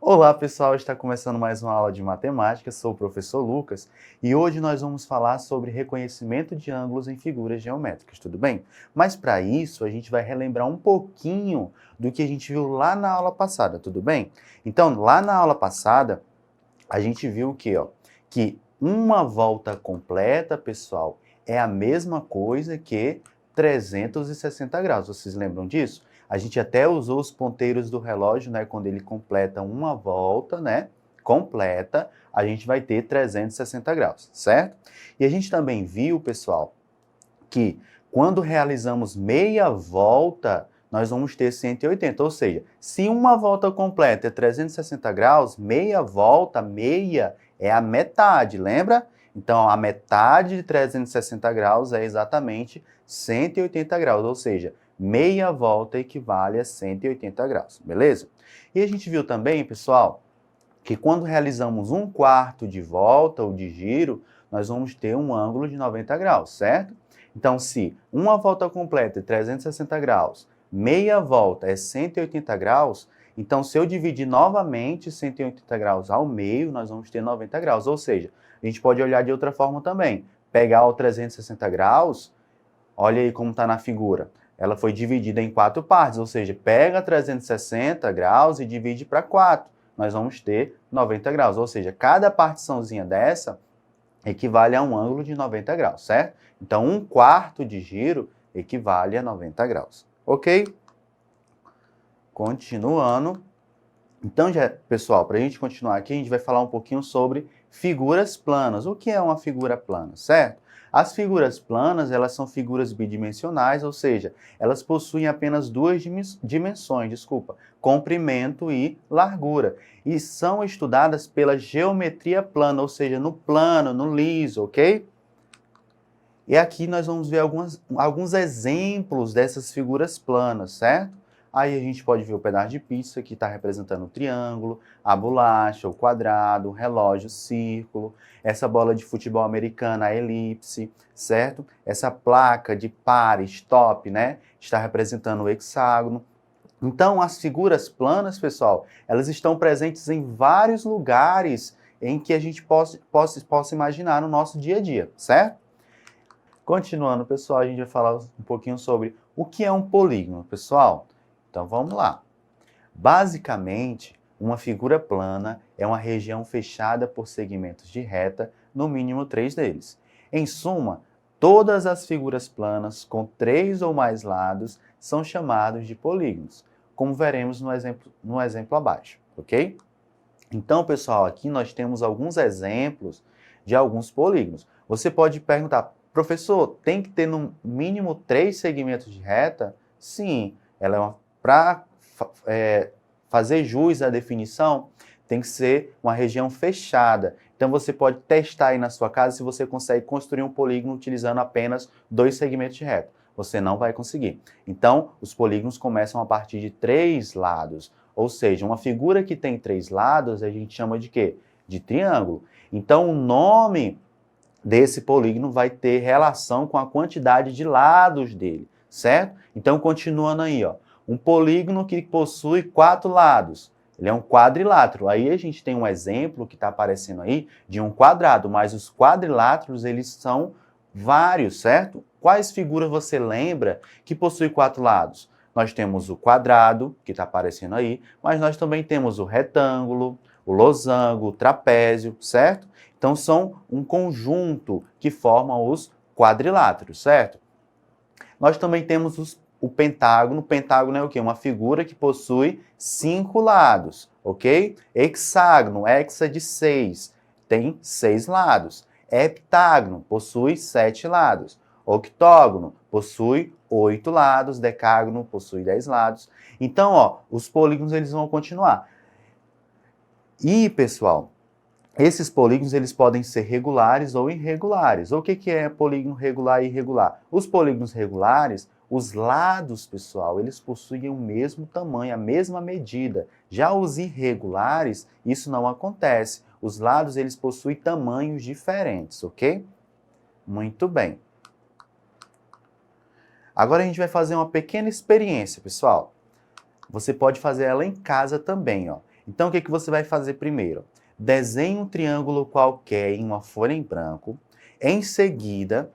Olá pessoal, está começando mais uma aula de matemática, sou o professor Lucas e hoje nós vamos falar sobre reconhecimento de ângulos em figuras geométricas, tudo bem? Mas para isso a gente vai relembrar um pouquinho do que a gente viu lá na aula passada, tudo bem? Então, lá na aula passada, a gente viu o quê, ó? Que uma volta completa, pessoal, é a mesma coisa que 360 graus. Vocês lembram disso? A gente até usou os ponteiros do relógio, né? Quando ele completa uma volta, né? Completa, a gente vai ter 360 graus, certo? E a gente também viu, pessoal, que quando realizamos meia volta, nós vamos ter 180. Ou seja, se uma volta completa é 360 graus, meia volta, meia é a metade, lembra? Então, a metade de 360 graus é exatamente 180 graus, ou seja, meia volta equivale a 180 graus, beleza? E a gente viu também, pessoal, que quando realizamos um quarto de volta ou de giro, nós vamos ter um ângulo de 90 graus, certo? Então, se uma volta completa é 360 graus, meia volta é 180 graus, então se eu dividir novamente 180 graus ao meio, nós vamos ter 90 graus. Ou seja, a gente pode olhar de outra forma também. Pegar o 360 graus, olha aí como está na figura. Ela foi dividida em 4 partes, ou seja, pega 360 graus e divide para 4. Nós vamos ter 90 graus, ou seja, cada partiçãozinha dessa equivale a um ângulo de 90 graus, certo? Então, um quarto de giro equivale a 90 graus, ok? Continuando. Então, pessoal, para a gente continuar aqui, a gente vai falar um pouquinho sobre figuras planas. O que é uma figura plana, certo? As figuras planas, elas são figuras bidimensionais, ou seja, elas possuem apenas duas dimensões, comprimento e largura. E são estudadas pela geometria plana, ou seja, no plano, no liso, ok? E aqui nós vamos ver alguns exemplos dessas figuras planas, certo? Aí a gente pode ver o pedaço de pizza, que está representando o triângulo, a bolacha, o quadrado, o relógio, o círculo, essa bola de futebol americana, a elipse, certo? Essa placa de pare, stop, né? Está representando o hexágono. Então, as figuras planas, pessoal, elas estão presentes em vários lugares em que a gente possa imaginar no nosso dia a dia, certo? Continuando, pessoal, a gente vai falar um pouquinho sobre o que é um polígono, pessoal. Então, vamos lá. Basicamente, uma figura plana é uma região fechada por segmentos de reta, no mínimo 3 deles. Em suma, todas as figuras planas com 3 ou mais lados são chamados de polígonos, como veremos no exemplo abaixo, ok? Então, pessoal, aqui nós temos alguns exemplos de alguns polígonos. Você pode perguntar, professor, tem que ter no mínimo 3 segmentos de reta? Sim, para fazer jus à definição, tem que ser uma região fechada. Então, você pode testar aí na sua casa se você consegue construir um polígono utilizando apenas 2 segmentos de reta. Você não vai conseguir. Então, os polígonos começam a partir de 3 lados. Ou seja, uma figura que tem 3 lados, a gente chama de quê? De triângulo. Então, o nome desse polígono vai ter relação com a quantidade de lados dele, certo? Então, continuando aí, ó, um polígono que possui 4 lados, ele é um quadrilátero. Aí a gente tem um exemplo que está aparecendo aí de um quadrado, mas os quadriláteros, eles são vários, certo? Quais figuras você lembra que possui 4 lados? Nós temos o quadrado, que está aparecendo aí, mas nós também temos o retângulo, o losango, o trapézio, certo? Então, são um conjunto que formam os quadriláteros, certo? Nós também temos o pentágono. O pentágono é o quê? Uma figura que possui 5 lados, ok? Hexágono, hexa de 6, tem 6 lados. Heptágono, possui 7 lados. Octógono, possui 8 lados. Decágono, possui 10 lados. Então, ó, os polígonos eles vão continuar. E, pessoal, esses polígonos eles podem ser regulares ou irregulares. O que é polígono regular e irregular? Os polígonos regulares, os lados, pessoal, eles possuem o mesmo tamanho, a mesma medida. Já os irregulares, isso não acontece. Os lados eles possuem tamanhos diferentes, ok? Muito bem. Agora a gente vai fazer uma pequena experiência, pessoal. Você pode fazer ela em casa também, ó. Então, o que você vai fazer primeiro? Desenhe um triângulo qualquer em uma folha em branco. Em seguida,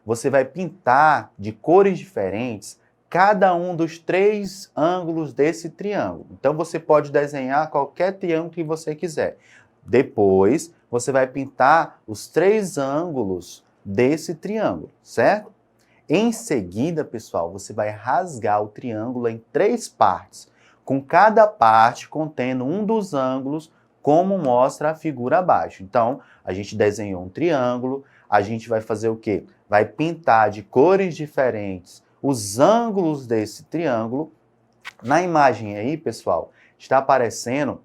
você vai pintar de cores diferentes cada um dos 3 ângulos desse triângulo. Então, você pode desenhar qualquer triângulo que você quiser. Depois, você vai pintar os 3 ângulos desse triângulo, certo? Em seguida, pessoal, você vai rasgar o triângulo em 3 partes, com cada parte contendo um dos ângulos, como mostra a figura abaixo. Então, a gente desenhou um triângulo, a gente vai fazer o quê? Vai pintar de cores diferentes os ângulos desse triângulo. Na imagem aí, pessoal, está aparecendo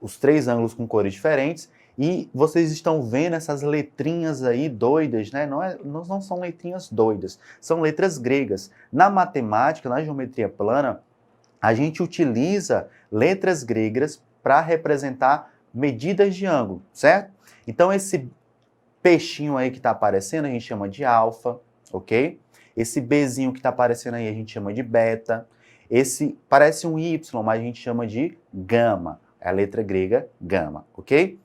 os 3 ângulos com cores diferentes, e vocês estão vendo essas letrinhas aí doidas, né? Não são letrinhas doidas, são letras gregas. Na matemática, na geometria plana, a gente utiliza letras gregas para representar medidas de ângulo, certo? Então, esse peixinho aí que está aparecendo, a gente chama de alfa, ok? Esse Bzinho que está aparecendo aí, a gente chama de beta. Esse parece um Y, mas a gente chama de gama. É a letra grega gama, ok?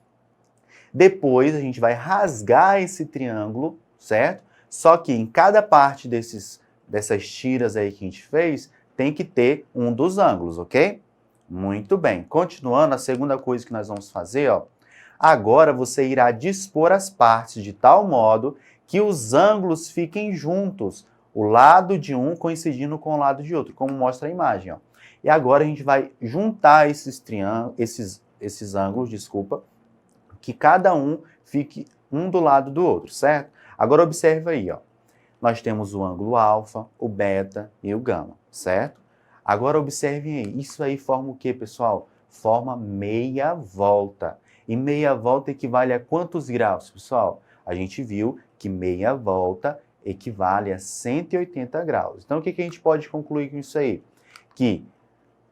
Depois a gente vai rasgar esse triângulo, certo? Só que em cada parte dessas tiras aí que a gente fez, tem que ter um dos ângulos, ok? Muito bem. Continuando, a segunda coisa que nós vamos fazer, ó. Agora você irá dispor as partes de tal modo que os ângulos fiquem juntos, o lado de um coincidindo com o lado de outro, como mostra a imagem, ó. E agora a gente vai juntar esses ângulos, desculpa, que cada um fique um do lado do outro, certo? Agora observe aí, ó. Nós temos o ângulo alfa, o beta e o gama, certo? Agora observem aí, isso aí forma o que, pessoal? Forma meia volta. E meia volta equivale a quantos graus, pessoal? A gente viu que meia volta equivale a 180 graus. Então, o que a gente pode concluir com isso aí? Que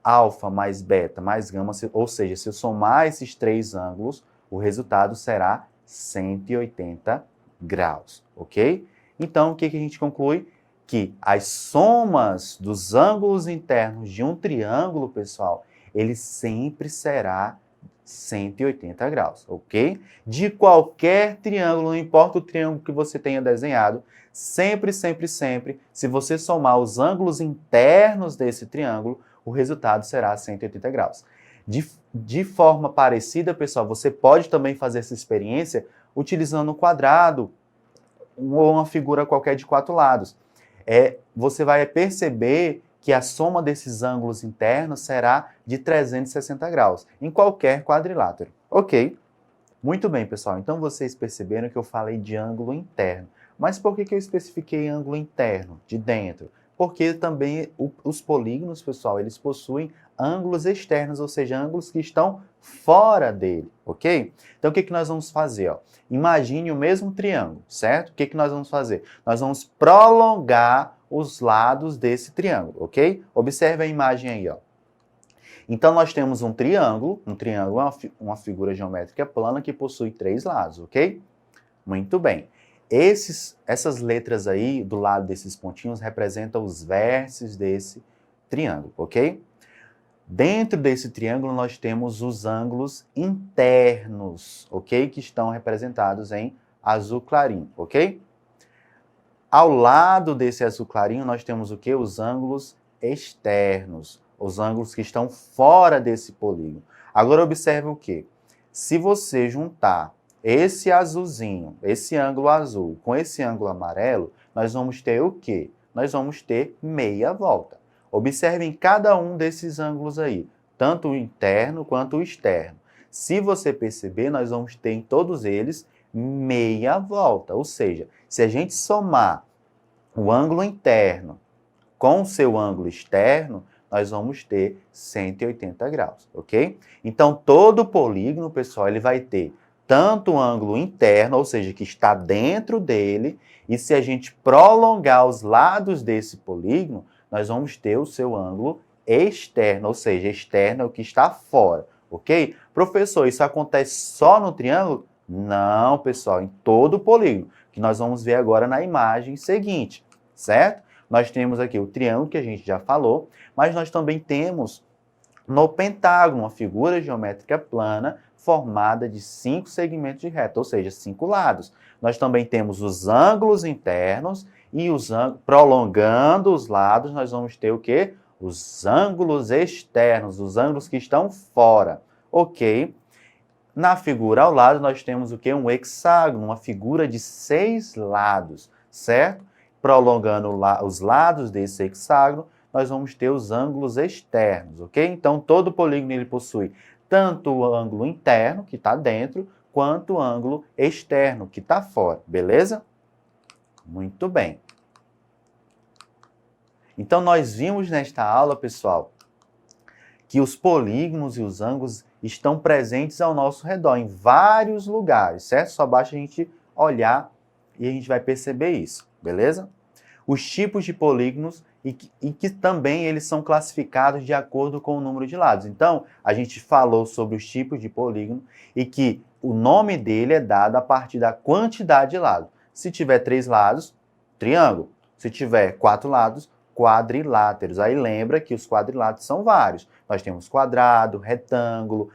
alfa mais beta mais gama, ou seja, se eu somar esses 3 ângulos, o resultado será 180 graus, ok? Então, o que a gente conclui? Que as somas dos ângulos internos de um triângulo, pessoal, ele sempre será 180 graus, ok? De qualquer triângulo, não importa o triângulo que você tenha desenhado, sempre, se você somar os ângulos internos desse triângulo, o resultado será 180 graus. De forma parecida, pessoal, você pode também fazer essa experiência utilizando um quadrado ou uma figura qualquer de 4 lados. Você vai perceber que a soma desses ângulos internos será de 360 graus, em qualquer quadrilátero. Ok? Muito bem, pessoal. Então, vocês perceberam que eu falei de ângulo interno. Mas por que eu especifiquei ângulo interno, de dentro? Porque também os polígonos, pessoal, eles possuem ângulos externos, ou seja, ângulos que estão fora dele, ok? Então, o que nós vamos fazer? Ó? Imagine o mesmo triângulo, certo? O que nós vamos fazer? Nós vamos prolongar os lados desse triângulo, ok? Observe a imagem aí, ó. Então, nós temos um triângulo é uma figura geométrica plana que possui 3 lados, ok? Muito bem. Essas letras aí, do lado desses pontinhos, representam os vértices desse triângulo, ok? Dentro desse triângulo, nós temos os ângulos internos, ok? Que estão representados em azul clarinho, ok? Ao lado desse azul clarinho, nós temos o quê? Os ângulos externos, os ângulos que estão fora desse polígono. Agora, observe o quê? Se você juntar esse azulzinho, esse ângulo azul, com esse ângulo amarelo, nós vamos ter o quê? Nós vamos ter meia volta. Observem cada um desses ângulos aí, tanto o interno quanto o externo. Se você perceber, nós vamos ter em todos eles meia volta. Ou seja, se a gente somar o ângulo interno com o seu ângulo externo, nós vamos ter 180 graus, ok? Então, todo polígono, pessoal, ele vai ter tanto o ângulo interno, ou seja, que está dentro dele, e se a gente prolongar os lados desse polígono, nós vamos ter o seu ângulo externo, ou seja, externo é o que está fora, ok? Professor, isso acontece só no triângulo? Não, pessoal, em todo o polígono, que nós vamos ver agora na imagem seguinte, certo? Nós temos aqui o triângulo, que a gente já falou, mas nós também temos No pentágono, uma figura geométrica plana formada de 5 segmentos de reta, ou seja, 5 lados. Nós também temos os ângulos internos e prolongando os lados, nós vamos ter o quê? Os ângulos externos, os ângulos que estão fora, ok? Na figura ao lado, nós temos o quê? Um hexágono, uma figura de 6 lados, certo? Prolongando os lados desse hexágono, nós vamos ter os ângulos externos, ok? Então, todo polígono ele possui tanto o ângulo interno, que está dentro, quanto o ângulo externo, que está fora, beleza? Muito bem. Então, nós vimos nesta aula, pessoal, que os polígonos e os ângulos estão presentes ao nosso redor, em vários lugares, certo? Só basta a gente olhar e a gente vai perceber isso, beleza? Os tipos de polígonos e que também eles são classificados de acordo com o número de lados. Então, a gente falou sobre os tipos de polígono e que o nome dele é dado a partir da quantidade de lados. Se tiver 3 lados, triângulo. Se tiver 4 lados, quadriláteros. Aí lembra que os quadriláteros são vários. Nós temos quadrado, retângulo,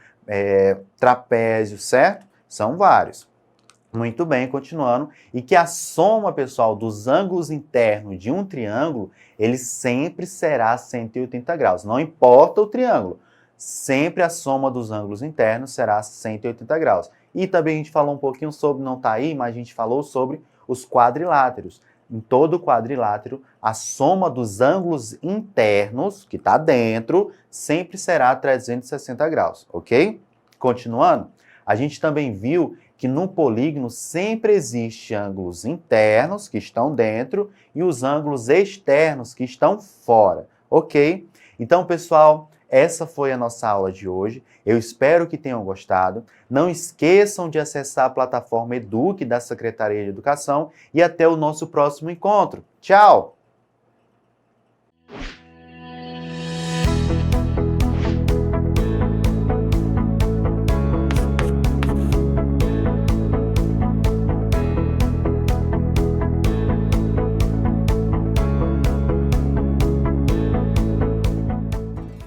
trapézio, certo? São vários. Muito bem, continuando. E que a soma, pessoal, dos ângulos internos de um triângulo, ele sempre será 180 graus. Não importa o triângulo. Sempre a soma dos ângulos internos será 180 graus. E também a gente falou um pouquinho sobre, não está aí, mas a gente falou sobre os quadriláteros. Em todo quadrilátero, a soma dos ângulos internos, que está dentro, sempre será 360 graus, ok? Continuando, a gente também viu que no polígono sempre existem ângulos internos, que estão dentro, e os ângulos externos, que estão fora, ok? Então, pessoal, essa foi a nossa aula de hoje. Eu espero que tenham gostado. Não esqueçam de acessar a plataforma Eduque da Secretaria de Educação e até o nosso próximo encontro. Tchau!